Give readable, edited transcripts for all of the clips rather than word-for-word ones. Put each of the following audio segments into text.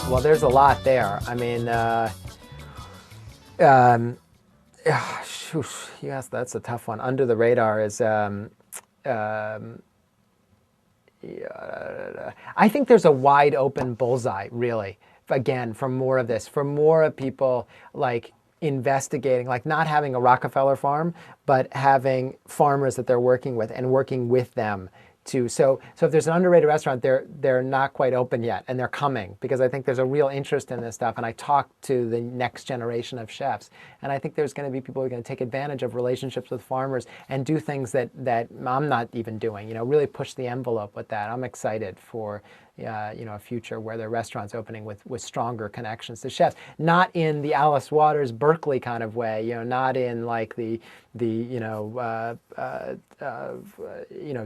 Well, there's a lot there. I mean, yes, that's a tough one. Under the radar is, yeah, I think there's a wide open bullseye, really, again, for more of this, for more of people like investigating, like not having a Rockefeller farm, but having farmers that they're working with and working with them. So if there's an underrated restaurant, they're not quite open yet, and they're coming, because I think there's a real interest in this stuff. And I talk to the next generation of chefs, and I think there's going to be people who are going to take advantage of relationships with farmers and do things that I'm not even doing. You know, really push the envelope with that. I'm excited for you know, a future where there are restaurants opening with stronger connections to chefs, not in the Alice Waters Berkeley kind of way. You know, not in like the you know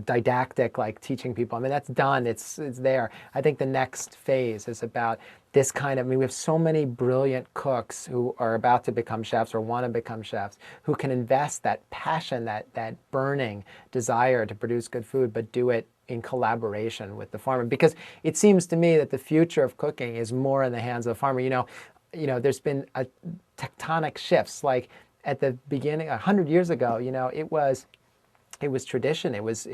didactic, like teaching people. I mean, that's done. It's there. I think the next phase is about this kind of, I mean, we have so many brilliant cooks who are about to become chefs or want to become chefs, who can invest that passion, that burning desire to produce good food, but do it in collaboration with the farmer. Because it seems to me that the future of cooking is more in the hands of the farmer. You know, there's been a tectonic shifts. Like at the beginning, 100 years ago, you know, it was tradition. It was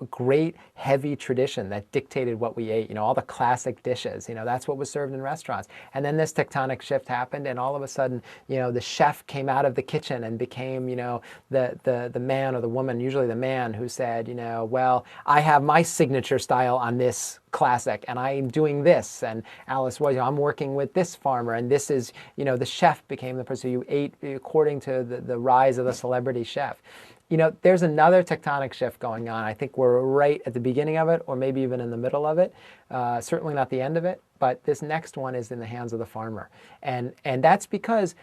great heavy tradition that dictated what we ate. You know, all the classic dishes. You know, that's what was served in restaurants. And then this tectonic shift happened, and all of a sudden, you know, the chef came out of the kitchen and became, you know, the man or the woman, usually the man, who said, you know, well, I have my signature style on this classic, and I'm doing this, and Alice, well, you know, I'm working with this farmer, and this is, you know, the chef became the person who ate according to the rise of the celebrity chef. You know, there's another tectonic shift going on. I think we're right at the beginning of it, or maybe even in the middle of it. Certainly not the end of it, but this next one is in the hands of the farmer, and that's because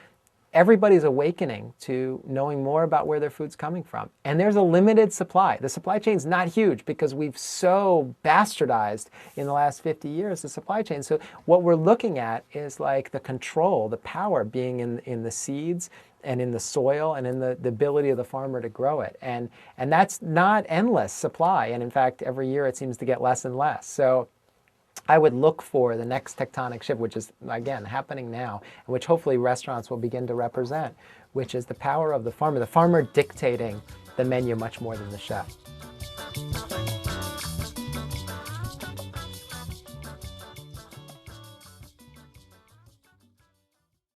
everybody's awakening to knowing more about where their food's coming from. And there's a limited supply. The supply chain's not huge because we've so bastardized in the last 50 years the supply chain. So what we're looking at is like the control, the power being in the seeds and in the soil and in the ability of the farmer to grow it. And that's not endless supply. And in fact, every year it seems to get less and less. So I would look for the next tectonic shift, which is, again, happening now, and which hopefully restaurants will begin to represent, which is the power of the farmer dictating the menu much more than the chef.